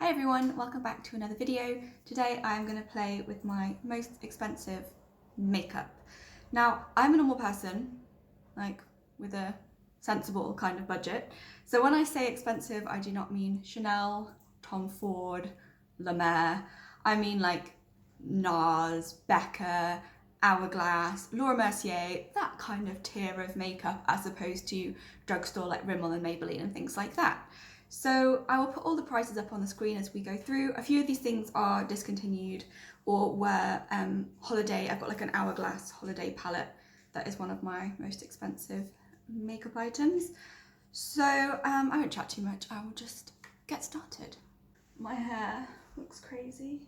Hi everyone, welcome back to another video. Today I'm going to play with my most expensive makeup. Now, I'm a normal person, like with a sensible kind of budget. So when I say expensive, I do not mean Chanel, Tom Ford, La Mer. I mean like Nars, Becca, Hourglass, Mercier, that kind of tier of makeup as opposed to drugstore like Rimmel and Maybelline and things like that. So I will put all the prices up on the screen as we go through. A few of these things are discontinued or were holiday. I've got like an Hourglass holiday palette that is one of my most expensive makeup items. So I won't chat too much. I will just get started. My hair looks crazy.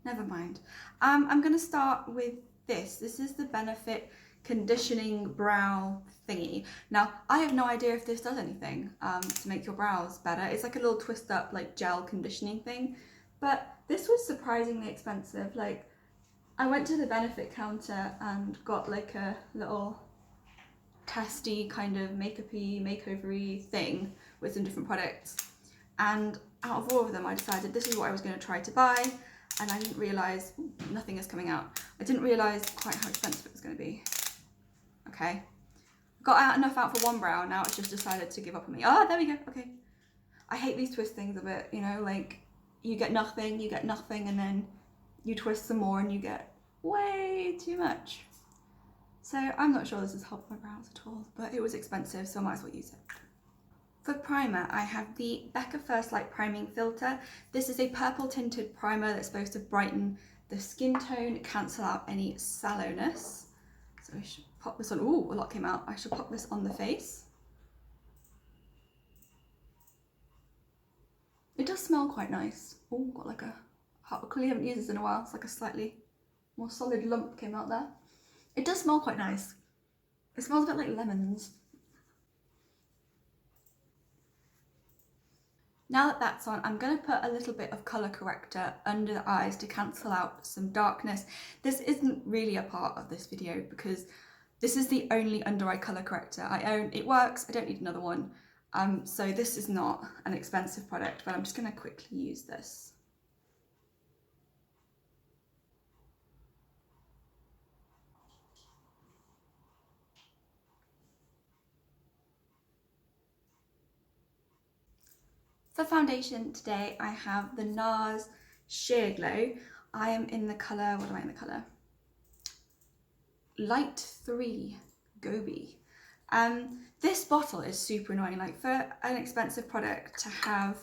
Never mind. I'm going to start with this. This is the Benefit conditioning brow thingy. Now, I have no idea if this does anything to make your brows better. It's like a little twist up like gel conditioning thing, but this was surprisingly expensive. Like, I went to the Benefit counter and got like a little testy kind of makeup-y, makeover-y thing with some different products, and out of all of them I decided this is what I was going to try to buy, and I didn't realise, nothing is coming out, I didn't realise quite how expensive it was going to be. Okay, got enough out for one brow, now it's just decided to give up on me. Oh, there we go, okay. I hate these twist things a bit, you know, like you get nothing, and then you twist some more and you get way too much. So I'm not sure this has helped my brows at all, but it was expensive, so I might as well use it. For primer, I have the Becca First Light Priming Filter. This is a purple tinted primer that's supposed to brighten the skin tone, cancel out any sallowness. So I should pop this on. Ooh, a lot came out. I should pop this on the face. It does smell quite nice. Oh, got like a, I clearly haven't used this in a while. It's like a slightly more solid lump came out there. It does smell quite nice. It smells a bit like lemons. Now that that's on, I'm going to put a little bit of colour corrector under the eyes to cancel out some darkness. This isn't really a part of this video because this is the only under eye colour corrector I own. It works, I don't need another one. So this is not an expensive product, but I'm just going to quickly use this. For foundation today, I have the Nars Sheer Glow. I am in the colour, what am I in the colour? Light 3 Gobi. This bottle is super annoying. Like, for an expensive product to have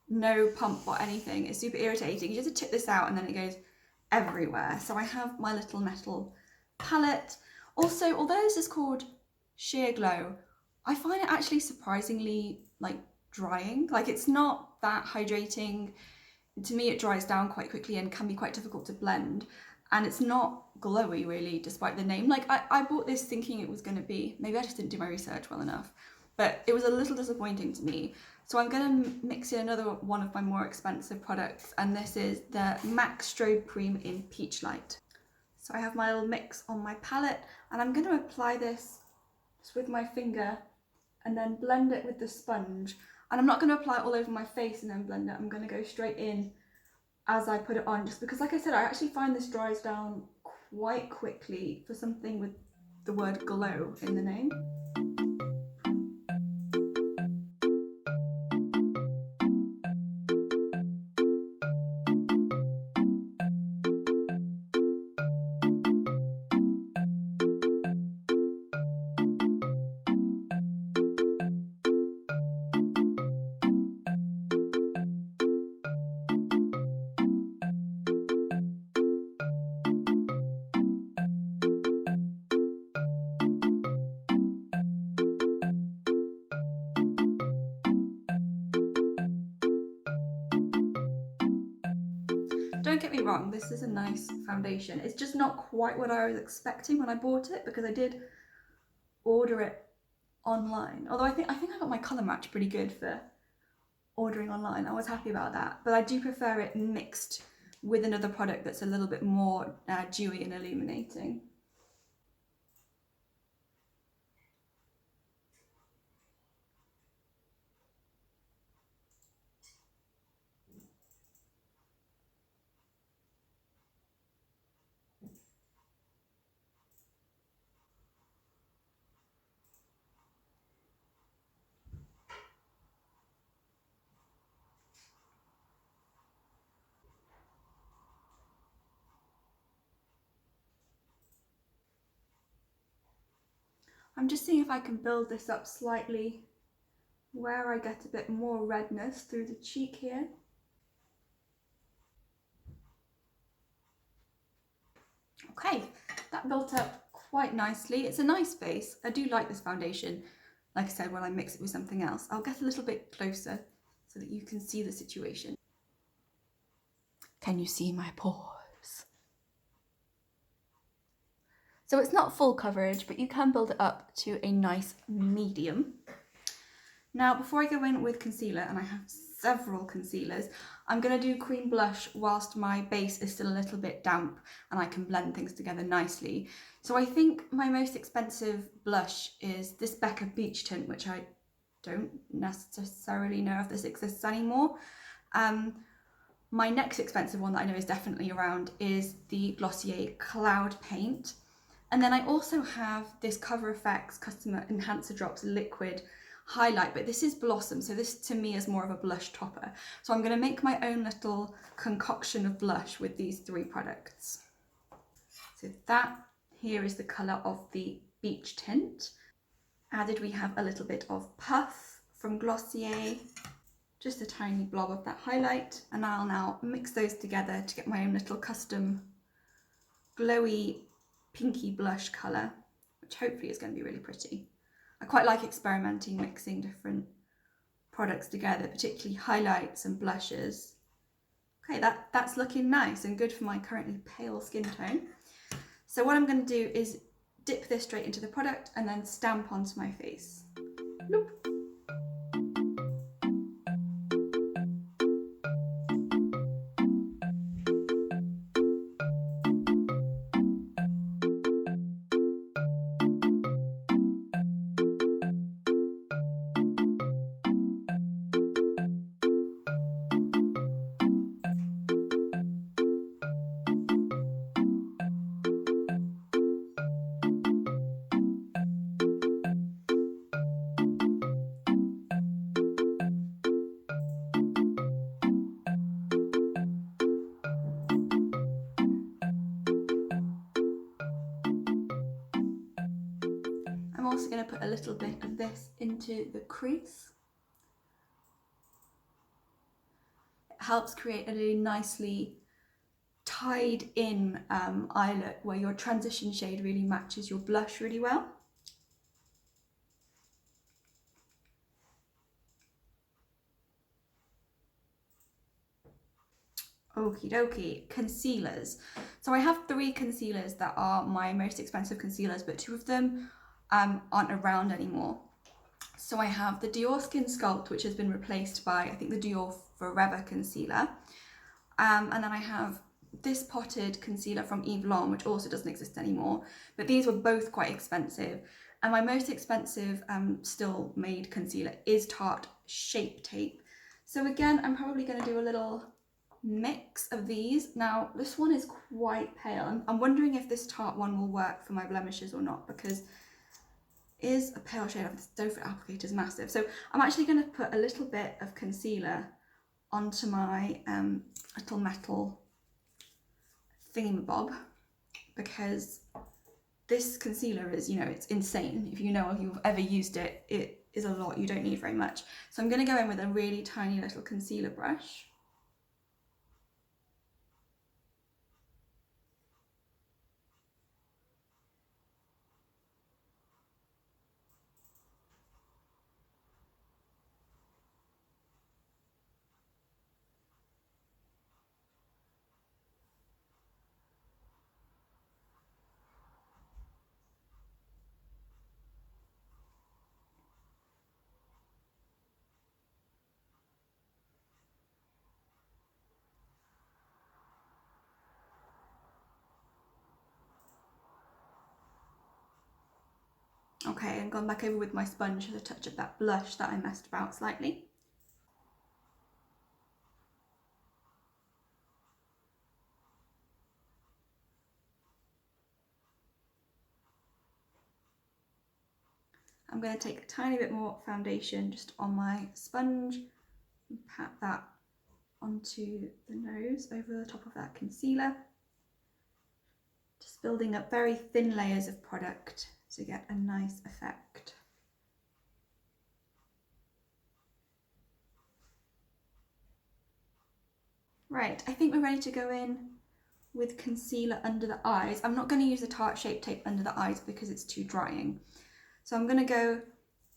no pump or anything is super irritating. You just tip this out and then it goes everywhere. So I have my little metal palette. Also, although this is called Sheer Glow, I find it actually surprisingly like drying. Like, it's not that hydrating. To me, it dries down quite quickly and can be quite difficult to blend. And it's not glowy really, despite the name. Like, I bought this thinking it was going to be, maybe I just didn't do my research well enough, but it was a little disappointing to me. So I'm going to mix in another one of my more expensive products, and this is the MAC Strobe Cream in Peachlite. So I have my little mix on my palette, and I'm going to apply this just with my finger and then blend it with the sponge. And I'm not going to apply it all over my face and then blend it. I'm going to go straight in as I put it on, just because, like I said, I actually find this dries down quite quickly for something with the word glow in the name. Don't get me wrong, this is a nice foundation. It's just not quite what I was expecting when I bought it, because I did order it online. Although I think I got my colour match pretty good for ordering online. I was happy about that. But I do prefer it mixed with another product that's a little bit more dewy and illuminating. I'm just seeing if I can build this up slightly where I get a bit more redness through the cheek here. Okay, that built up quite nicely. It's a nice base. I do like this foundation. Like I said, when I mix it with something else, I'll get a little bit closer so that you can see the situation. Can you see my pores? So it's not full coverage, but you can build it up to a nice medium. Now, before I go in with concealer, and I have several concealers, I'm going to do cream blush whilst my base is still a little bit damp and I can blend things together nicely. So I think my most expensive blush is this Becca Beach Tint, which I don't necessarily know if this exists anymore. My next expensive one that I know is definitely around is the Glossier Cloud Paint. And then I also have this Cover FX Customer Enhancer Drops Liquid highlight, but this is Blossom, so this to me is more of a blush topper. So I'm going to make my own little concoction of blush with these three products. So that here is the colour of the Beach Tint. Added we have a little bit of Puff from Glossier, just a tiny blob of that highlight, and I'll now mix those together to get my own little custom glowy pinky blush colour, which hopefully is going to be really pretty. I quite like experimenting, mixing different products together, particularly highlights and blushes. Okay, that's looking nice and good for my currently pale skin tone. So what I'm going to do is dip this straight into the product and then stamp onto my face. Bloop. I'm also going to put a little bit of this into the crease. It helps create a really nicely tied in eye look where your transition shade really matches your blush really well. Okie dokie, concealers. So I have three concealers that are my most expensive concealers, but two of them aren't around anymore. So I have the Diorskin Sculpt, which has been replaced by, I think, the Dior Forever concealer. And then I have this potted concealer from Eve Lom, which also doesn't exist anymore. But these were both quite expensive. And my most expensive still made concealer is Tarte Shape Tape. So again, I'm probably going to do a little mix of these. Now, this one is quite pale. I'm wondering if this Tarte one will work for my blemishes or not, because is a pale shade of this doe foot applicator is massive. So I'm actually going to put a little bit of concealer onto my little metal thingamabob, because this concealer is, you know, it's insane. If you know, if you've ever used it, it is a lot. You don't need very much. So I'm going to go in with a really tiny little concealer brush. Okay, and gone back over with my sponge for the touch of that blush that I messed about slightly. I'm going to take a tiny bit more foundation just on my sponge and pat that onto the nose over the top of that concealer. Just building up very thin layers of product to get a nice effect. Right, I think we're ready to go in with concealer under the eyes. I'm not going to use the Tarte Shape Tape under the eyes because it's too drying. So I'm going to go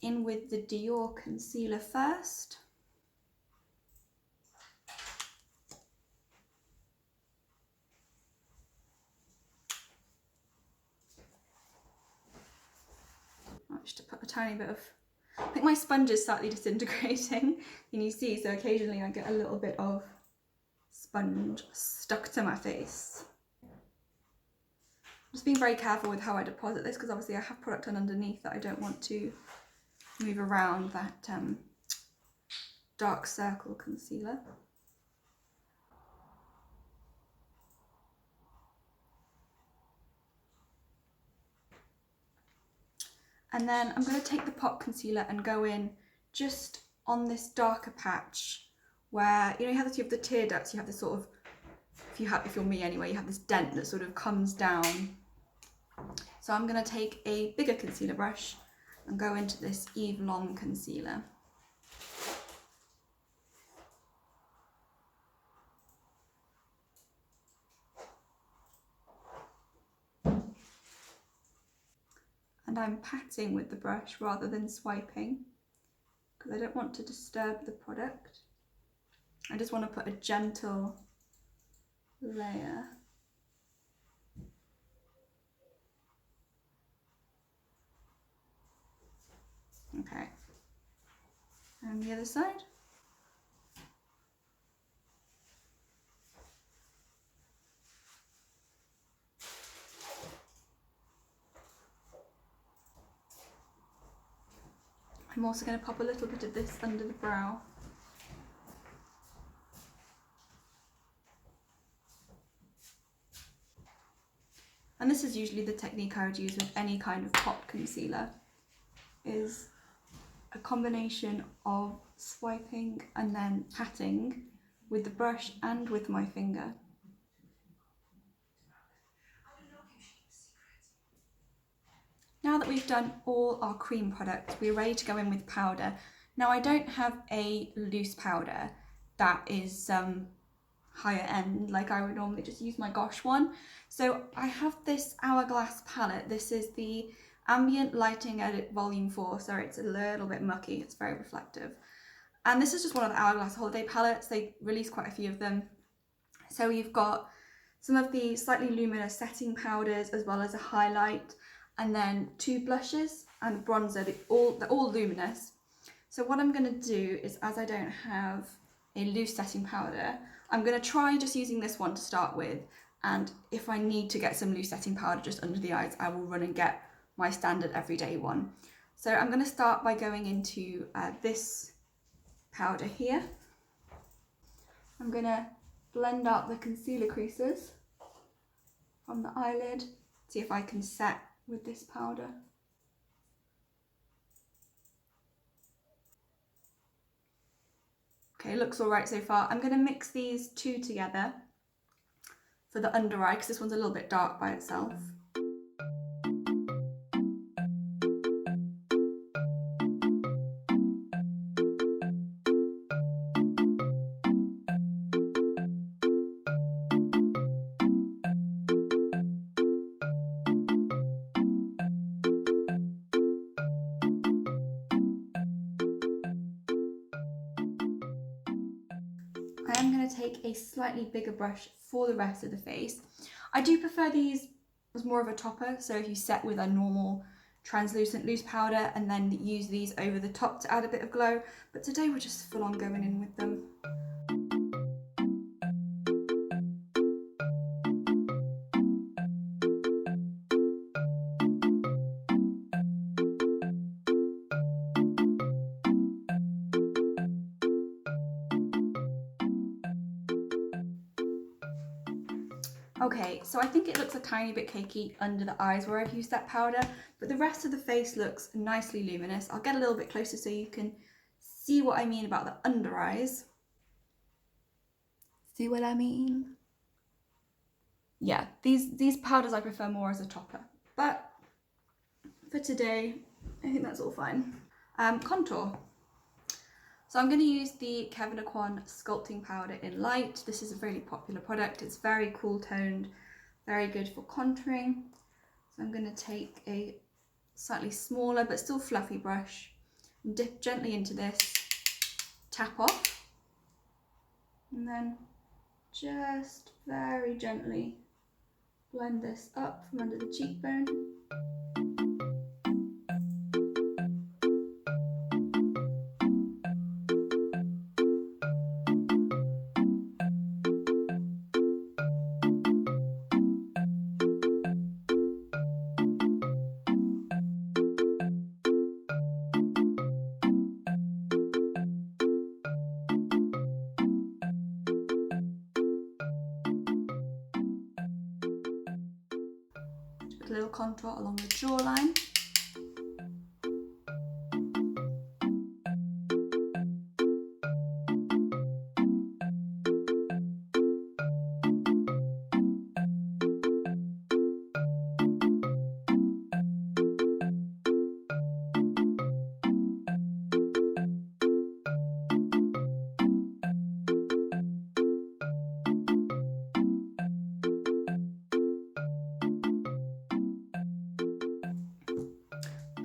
in with the Dior concealer first. Just to put a tiny bit of, I think my sponge is slightly disintegrating, and you see, so occasionally I get a little bit of sponge stuck to my face. Just being very careful with how I deposit this because obviously I have product on underneath that I don't want to move around that Darkcircle concealer. And then I'm going to take the pot concealer and go in just on this darker patch where, you know, you have the tear ducts, you have this sort of, if you're me anyway, you have this dent that sort of comes down. So I'm going to take a bigger concealer brush and go into this Eve Lom concealer. And I'm patting with the brush rather than swiping because I don't want to disturb the product. I just want to put a gentle layer. Okay. And the other side. I'm also going to pop a little bit of this under the brow. And this is usually the technique I would use with any kind of pot concealer, is a combination of swiping and then patting with the brush and with my finger. Now that we've done all our cream products, we're ready to go in with powder. Now I don't have a loose powder that is higher end, like I would normally just use my Gosh one. So I have this Hourglass palette. This is the Ambient Lighting Edit Volume 4. Sorry, it's a little bit mucky, it's very reflective. And this is just one of the Hourglass holiday palettes. They release quite a few of them. So you've got some of the slightly luminous setting powders as well as a highlight, and then 2 blushes and a bronzer. They're all luminous. So what I'm going to do is, as I don't have a loose setting powder, I'm going to try just using this one to start with, and if I need to get some loose setting powder just under the eyes, I will run and get my standard everyday one. So I'm going to start by going into this powder here. I'm going to blend out the concealer creases from the eyelid, see if I can set with this powder. Okay, looks all right so far. I'm going to mix these two together for the under eye because this one's a little bit dark by itself. I am going to take a slightly bigger brush for the rest of the face. I do prefer these as more of a topper, so if you set with a normal translucent loose powder and then use these over the top to add a bit of glow, but today we're just full on going in with them. Okay, so I think it looks a tiny bit cakey under the eyes where I've used that powder, but the rest of the face looks nicely luminous. I'll get a little bit closer so you can see what I mean about the under eyes. See what I mean? Yeah, these powders I prefer more as a topper, but for today, I think that's all fine. Contour. So I'm going to use the Kevyn Aucoin Sculpting Powder in Light. This is a really popular product. It's very cool toned, very good for contouring. So I'm going to take a slightly smaller but still fluffy brush and dip gently into this, tap off, and then just very gently blend this up from under the cheekbone. A little contour along the jawline.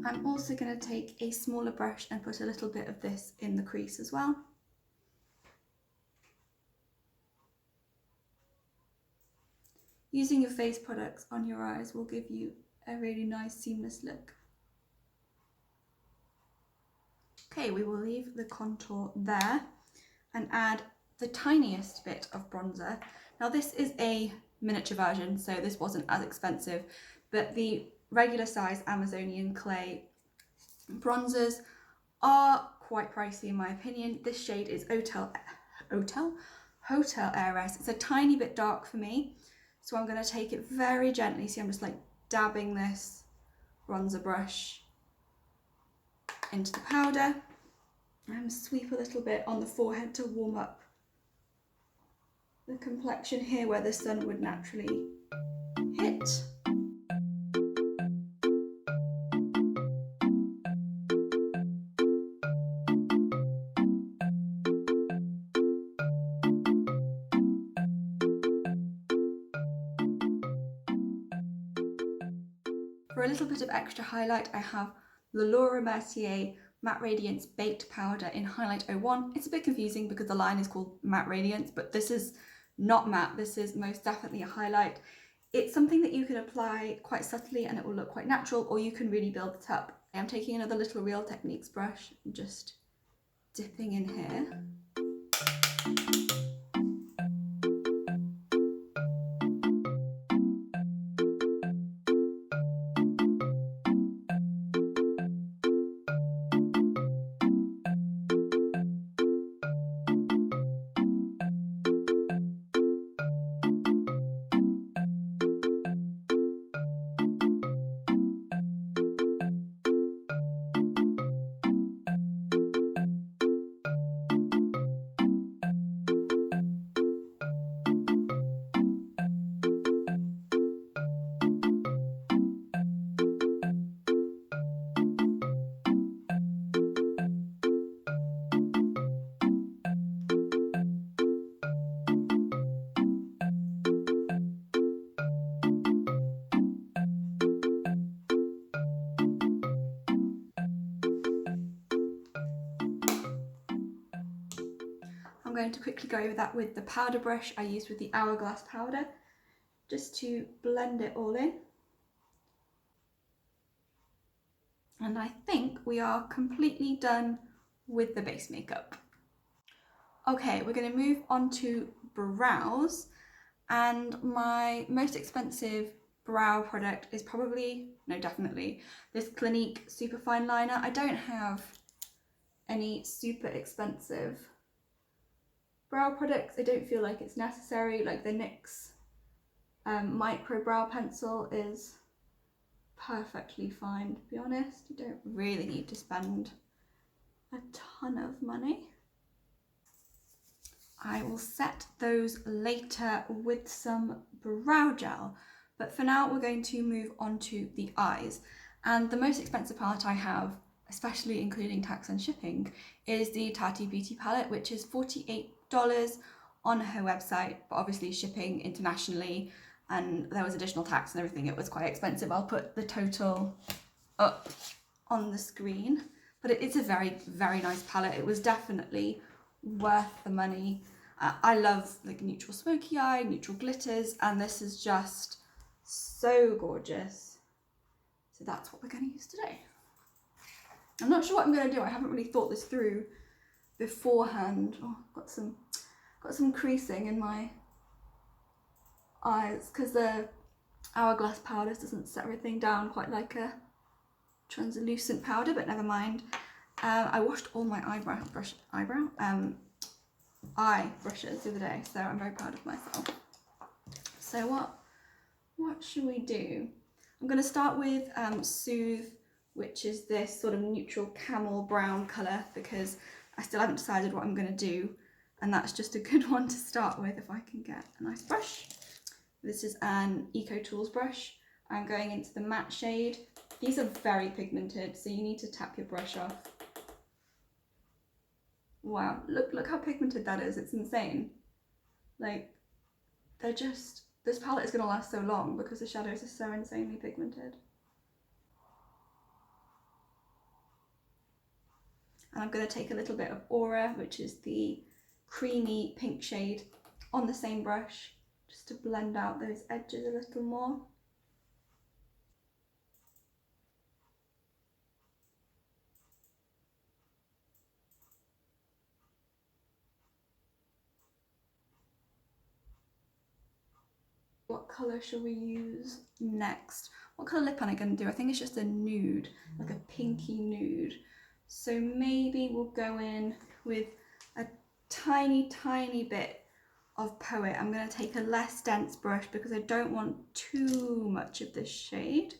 I'm also going to take a smaller brush and put a little bit of this in the crease as well. Using your face products on your eyes will give you a really nice seamless look. Okay, we will leave the contour there and add the tiniest bit of bronzer. Now this is a miniature version, so this wasn't as expensive, but the regular size Amazonian clay bronzers are quite pricey in my opinion. This shade is Hotel Heiress. It's a tiny bit dark for me, so I'm going to take it very gently. See, I'm just like dabbing this bronzer brush into the powder and sweep a little bit on the forehead to warm up the complexion here where the sun would naturally hit. For a little bit of extra highlight, I have the Mercier Matte Radiance Baked Powder in Highlight 01. It's a bit confusing because the line is called Matte Radiance, but this is not matte. This is most definitely a highlight. It's something that you can apply quite subtly and it will look quite natural, or you can really build it up. I am taking another little Real Techniques brush and just dipping in here. I'm going to quickly go over that with the powder brush I used with the Hourglass powder, just to blend it all in. And I think we are completely done with the base makeup. Okay, we're going to move on to brows, and my most expensive brow product is probably, no, definitely, this Clinique Superfine Liner. I don't have any super expensive brow products. I don't feel like it's necessary. Like the NYX micro brow pencil is perfectly fine, to be honest. You don't really need to spend a ton of money. I will set those later with some brow gel, but for now we're going to move on to the eyes. And the most expensive palette I have, especially including tax and shipping, is the Tarte Beauty palette, which is $48 on her website, but obviously shipping internationally, and there was additional tax and everything, it was quite expensive. I'll put the total up on the screen, but it's a very, very nice palette. It was definitely worth the money. I love like neutral smoky eye, neutral glitters, and this is just so gorgeous. So that's what we're going to use today. I'm not sure what I'm going to do. I haven't really thought this through beforehand. Oh, got some creasing in my eyes because the Hourglass powder doesn't set everything down quite like a translucent powder, but never mind. I washed all my eye brushes the other day, so I'm very proud of myself. So what should we do? I'm going to start with Soothe, which is this sort of neutral camel brown colour, because I still haven't decided what I'm going to do, and that's just a good one to start with if I can get a nice brush. This is an Eco Tools brush. I'm going into the matte shade. These are very pigmented, so you need to tap your brush off. Wow, look how pigmented that is. It's insane. Like, this palette is going to last so long because the shadows are so insanely pigmented. And I'm going to take a little bit of Aura, which is the creamy pink shade, on the same brush, just to blend out those edges a little more. What colour shall we use next? What colour lip am I going to do? I think it's just a nude, like a pinky nude. So maybe we'll go in with a tiny, tiny bit of Poet. I'm going to take a less dense brush because I don't want too much of this shade.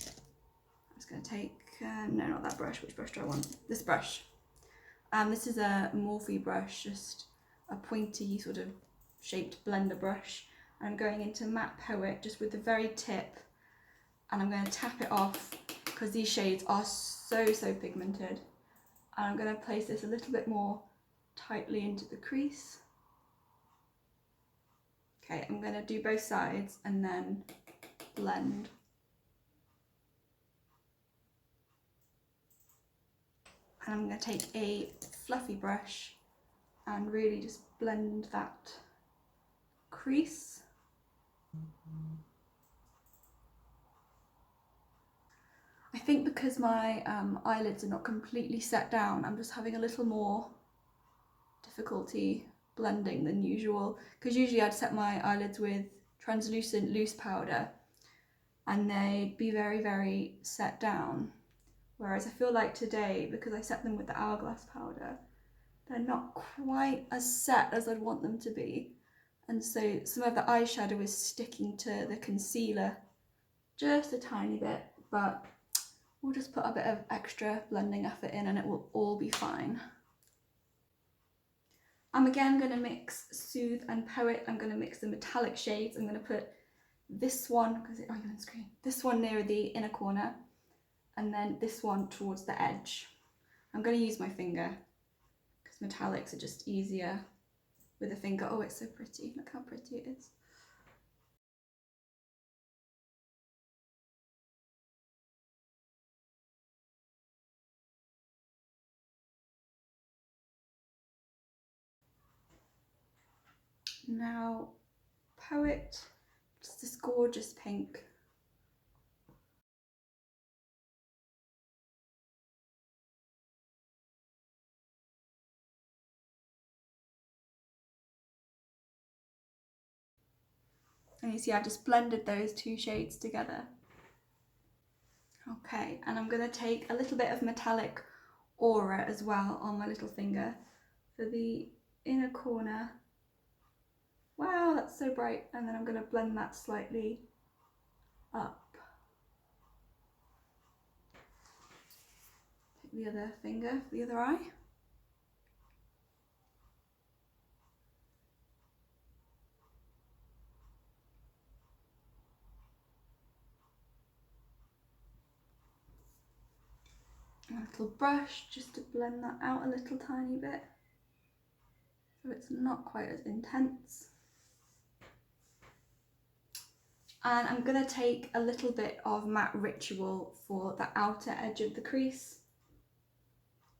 I'm just going to take, no, not that brush. Which brush do I want? This brush. This is a Morphe brush, just a pointy sort of shaped blender brush. I'm going into Matte Poet just with the very tip, and I'm going to tap it off because these shades are so pigmented. And I'm going to place this a little bit more tightly into the crease. Okay, I'm going to do both sides and then blend. And I'm going to take a fluffy brush and really just blend that crease. I think because my eyelids are not completely set down, I'm just having a little more difficulty blending than usual, because usually I'd set my eyelids with translucent loose powder and they'd be very set down, whereas I feel like today, because I set them with the Hourglass powder, they're not quite as set as I'd want them to be, and so some of the eyeshadow is sticking to the concealer just a tiny bit, but we'll just put a bit of extra blending effort in and it will all be fine. I'm again going to mix Soothe and Poet. I'm going to mix the metallic shades. I'm going to put this one, because you're on screen, this one near the inner corner, and then this one towards the edge. I'm going to use my finger because metallics are just easier with a finger. Oh, it's so pretty. Look how pretty it is. Now, Poet, just this gorgeous pink. And you see I've just blended those two shades together. Okay, and I'm going to take a little bit of metallic Aura as well on my little finger for the inner corner. Wow, that's so bright. And then I'm going to blend that slightly up. Take the other finger for the other eye. a little brush just to blend that out a little tiny bit so it's not quite as intense. And I'm going to take a little bit of Matte Ritual for the outer edge of the crease.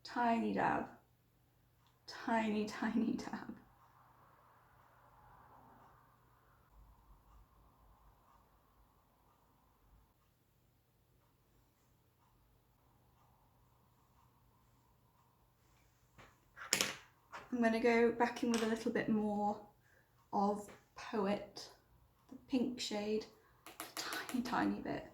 Tiny dab. Tiny, tiny dab. I'm going to go back in with a little bit more of Poet, the pink shade, a tiny, tiny bit.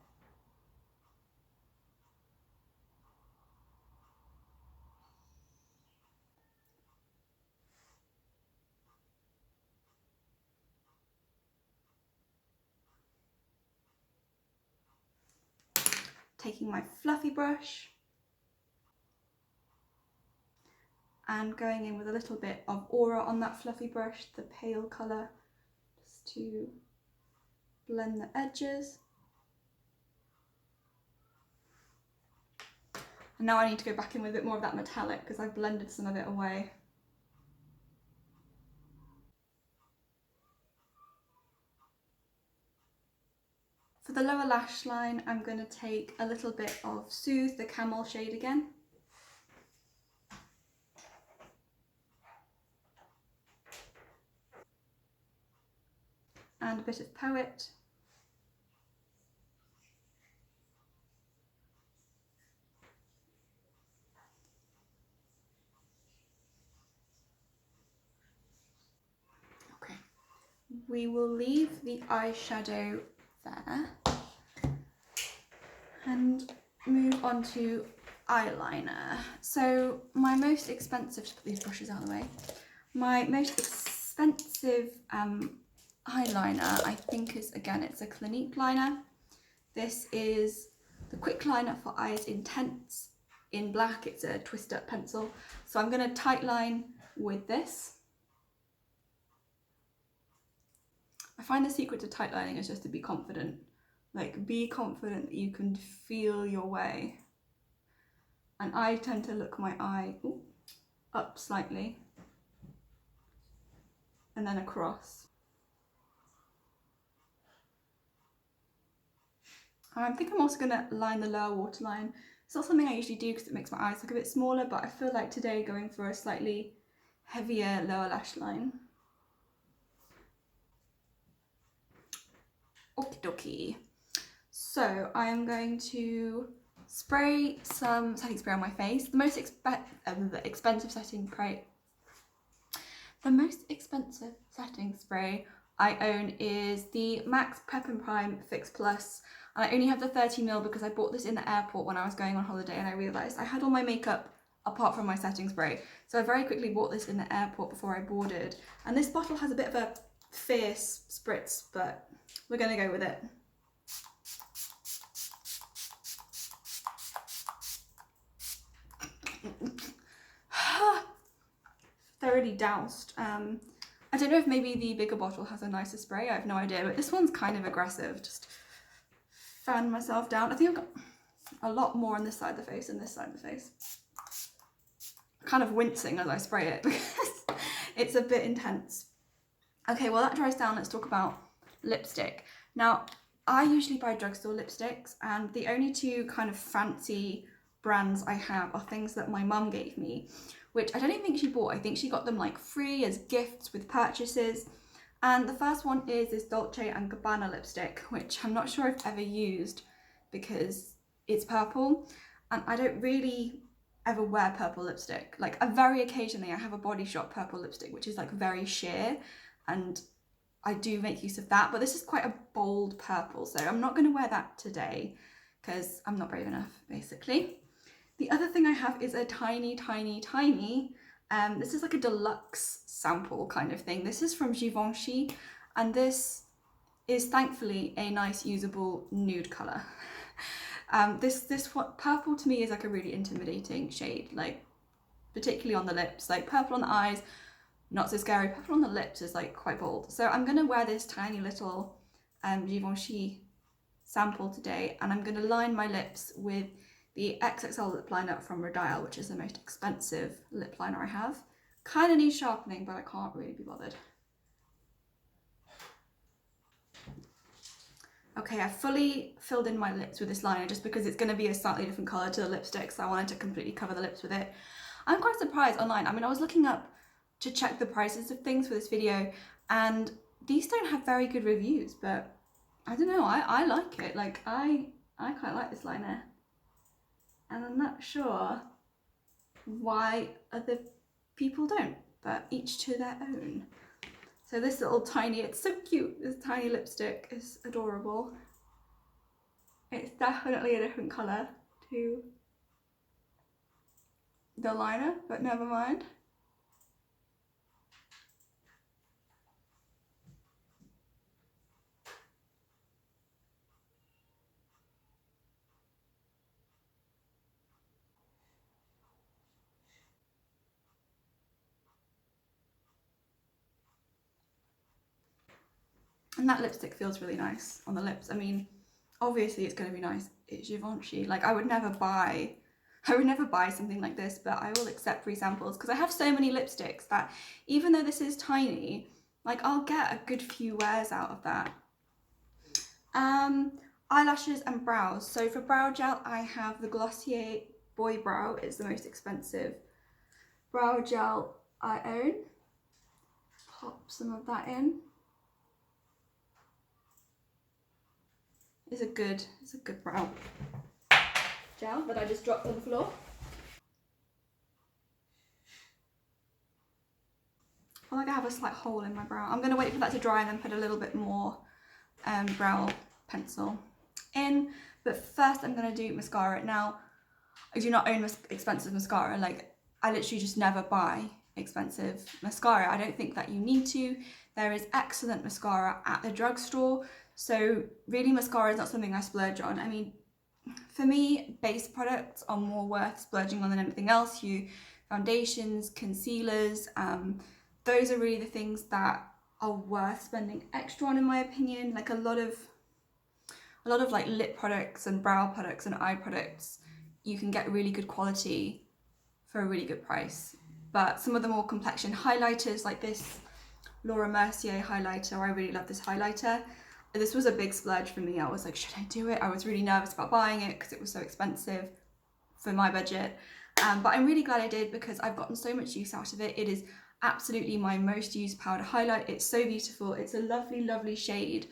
Taking my fluffy brush and going in with a little bit of aura on that fluffy brush, the pale colour, just to blend the edges. And now I need to go back in with a bit more of that metallic because I've blended some of it away. For the lower lash line, I'm going to take a little bit of Soothe, the camel shade again. And a bit of Poet. Okay, we will leave the eyeshadow there and move on to eyeliner. So my most expensive, just put these brushes out of the way, my most expensive eyeliner I think is, again, it's a Clinique liner. This is the Quick Liner for Eyes Intense in black. It's a twist up pencil. So I'm going to tight line with this. I find the secret to tight lining is just to be confident. Like, be confident that you can feel your way. And I tend to look my eye up slightly and then across. I think I'm also going to line the lower waterline. It's not something I usually do because it makes my eyes look a bit smaller, but I feel like today going for a slightly heavier lower lash line. Okie dokie. So I am going to spray some setting spray on my face. The most expensive setting spray. The most expensive setting spray I own is the MAC Prep and Prime Fix Plus. And I only have the 30ml because I bought this in the airport when I was going on holiday and I realised I had all my makeup apart from my setting spray. So I very quickly bought this in the airport before I boarded. And this bottle has a bit of a fierce spritz, but we're going to go with it. Thoroughly doused. I don't know if maybe the bigger bottle has a nicer spray, I have no idea, but this one's kind of aggressive. Just fan myself down. I think I've got a lot more on this side of the face than this side of the face. I'm kind of wincing as I spray it because it's a bit intense. Okay, well that dries down, let's talk about lipstick. Now, I usually buy drugstore lipsticks and the only two kind of fancy brands I have are things that my mum gave me, which I don't even think she bought. I think she got them like free as gifts with purchases. And the first one is this Dolce & Gabbana lipstick, which I'm not sure I've ever used because it's purple. And I don't really ever wear purple lipstick. Like, very occasionally I have a Body Shop purple lipstick, which is like very sheer. And I do make use of that. But this is quite a bold purple. So I'm not going to wear that today because I'm not brave enough, basically. The other thing I have is a tiny, tiny, tiny, this is like a deluxe sample kind of thing. This is from Givenchy, and this is thankfully a nice usable nude colour. Purple to me is like a really intimidating shade, like particularly on the lips. Like purple on the eyes, not so scary. Purple on the lips is like quite bold. So I'm going to wear this tiny little Givenchy sample today, and I'm going to line my lips with the XXL lip liner from Rodial, which is the most expensive lip liner I have. Kind of needs sharpening, but I can't really be bothered. Okay, I fully filled in my lips with this liner just because it's going to be a slightly different colour to the lipstick, so I wanted to completely cover the lips with it. I'm quite surprised online. I mean, I was looking up to check the prices of things for this video, and these don't have very good reviews, but I don't know, I like it. Like, I quite like this liner. And I'm not sure why other people don't, but each to their own. So this little tiny, it's so cute, this tiny lipstick is adorable. It's definitely a different colour to the liner, but never mind. And that lipstick feels really nice on the lips. I mean, obviously it's going to be nice. It's Givenchy. Like, I would never buy something like this, but I will accept free samples because I have so many lipsticks that even though this is tiny, like, I'll get a good few wears out of that. Eyelashes and brows. So for brow gel, I have the Glossier Boy Brow. It's the most expensive brow gel I own. Pop some of that in. It's a good brow gel that I just dropped on the floor. I feel like I have a slight hole in my brow. I'm going to wait for that to dry and then put a little bit more brow pencil in. But first I'm going to do mascara. Now, I do not own expensive mascara. Like, I literally just never buy expensive mascara. I don't think that you need to. There is excellent mascara at the drugstore. So really, mascara is not something I splurge on. I mean, for me, base products are more worth splurging on than anything else. Foundations, concealers, those are really the things that are worth spending extra on, in my opinion. Like, a lot of like lip products and brow products and eye products, you can get really good quality for a really good price. But some of the more complexion highlighters, like this Laura Mercier highlighter, I really love this highlighter. This was a big splurge for me. I was like, should I do it? I was really nervous about buying it because it was so expensive for my budget. But I'm really glad I did because I've gotten so much use out of it. It is absolutely my most used powder highlight. It's so beautiful. It's a lovely, lovely shade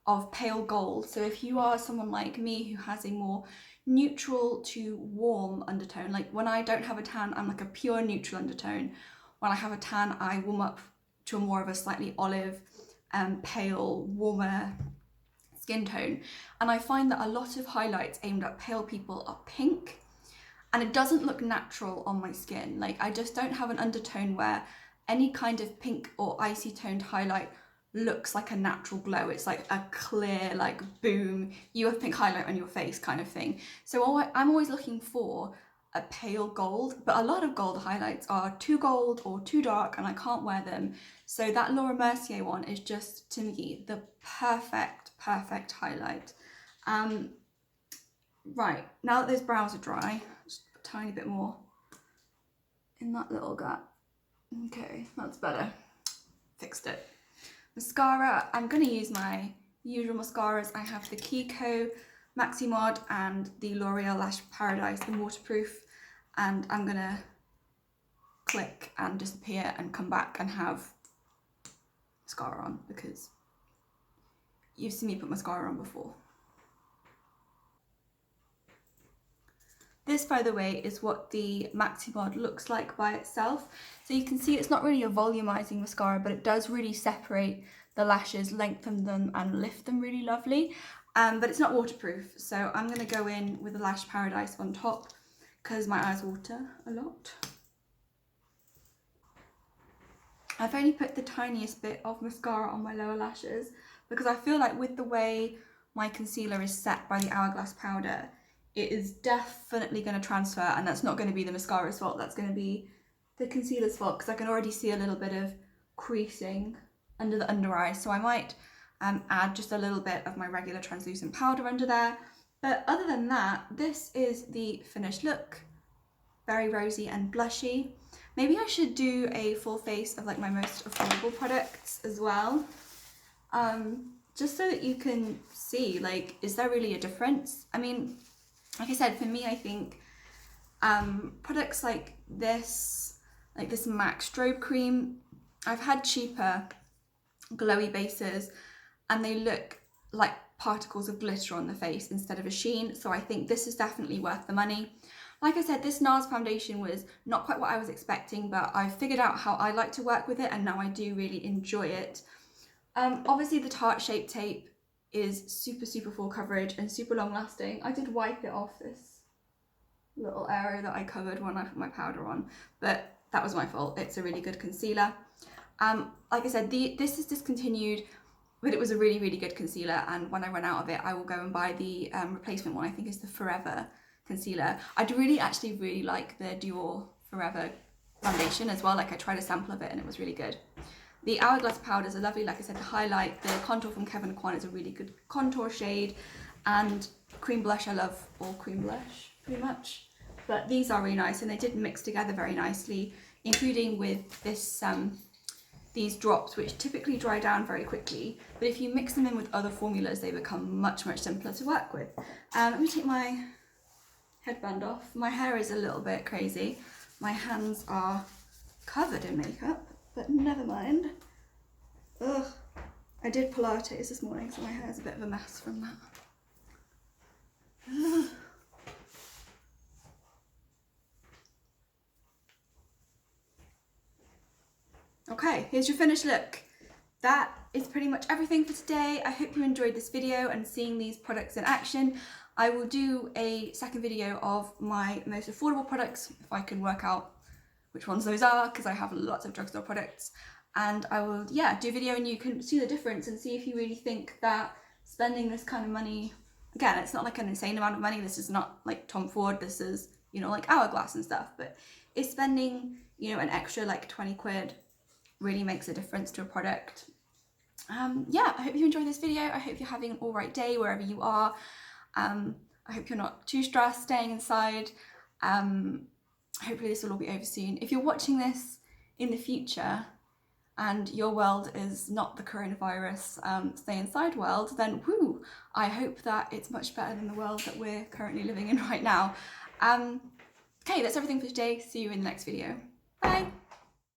of pale gold. So if you are someone like me who has a more neutral to warm undertone, like when I don't have a tan, I'm like a pure neutral undertone. When I have a tan, I warm up to a more of a slightly olive, pale, warmer skin tone. And I find that a lot of highlights aimed at pale people are pink, and it doesn't look natural on my skin. Like, I just don't have an undertone where any kind of pink or icy toned highlight looks like a natural glow. It's like a clear, like, boom, you have pink highlight on your face kind of thing. So I'm always looking for a pale gold, but a lot of gold highlights are too gold or too dark and I can't wear them. So that Laura Mercier one is just, to me, the perfect highlight. Right, now that those brows are dry, just put a tiny bit more in that little gap. Okay, that's better. Fixed it. Mascara, I'm going to use my usual mascaras. I have the Kiko Maxi Mod and the L'Oreal Lash Paradise, the waterproof, and I'm going to click and disappear and come back and have mascara on because you've seen me put mascara on before. This, by the way, is what the Maxi Mod looks like by itself. So you can see it's not really a volumizing mascara, but it does really separate the lashes, lengthen them and lift them really lovely. But it's not waterproof, so I'm going to go in with the Lash Paradise on top because my eyes water a lot. I've only put the tiniest bit of mascara on my lower lashes because I feel like with the way my concealer is set by the Hourglass powder, it is definitely going to transfer, and that's not going to be the mascara's fault, that's going to be the concealer's fault because I can already see a little bit of creasing under the under eye, so I might add just a little bit of my regular translucent powder under there. But other than that, this is the finished look. Very rosy and blushy. Maybe I should do a full face of like my most affordable products as well. Just so that you can see, like, is there really a difference? I mean, like I said, for me, I think products like this MAC Strobe cream, I've had cheaper glowy bases and they look like particles of glitter on the face instead of a sheen, so I think this is definitely worth the money. Like I said, this Nars foundation was not quite what I was expecting, but I figured out how I like to work with it and now I do really enjoy it. Obviously the Tarte Shape Tape is super full coverage and super long lasting. I did wipe it off this little area that I covered when I put my powder on, but that was my fault. It's a really good concealer. Like I said, this is discontinued, but it was a really good concealer, and when I run out of it I will go and buy the replacement one. I think it's the Forever concealer. I'd actually really like the Dior Forever foundation as well. Like I tried a sample of it and it was really good. The Hourglass powders are lovely, like I said, to highlight. The contour from Kevyn is a really good contour shade, and cream blush, I love all cream blush pretty much, but these are really nice and they did mix together very nicely, including with this these drops, which typically dry down very quickly, but if you mix them in with other formulas they become much simpler to work with. Let me take my headband off. My hair is a little bit crazy. My hands are covered in makeup, but never mind. Ugh. I did Pilates this morning, so my hair is a bit of a mess from that. Ugh. Okay, here's your finished look. That is pretty much everything for today. I hope you enjoyed this video and seeing these products in action. I will do a second video of my most affordable products, if I can work out which ones those are, because I have lots of drugstore products. And I will, yeah, do a video and you can see the difference and see if you really think that spending this kind of money, again, it's not like an insane amount of money. This is not like Tom Ford. This is, you know, like Hourglass and stuff, but is spending, you know, an extra like 20 quid really makes a difference to a product. Yeah, I hope you enjoyed this video. I hope you're having an all right day wherever you are. I hope you're not too stressed staying inside. Hopefully this will all be over soon. If you're watching this in the future and your world is not the coronavirus stay inside world, then woo, I hope that it's much better than the world that we're currently living in right now. Okay, that's everything for today. See you in the next video. Bye.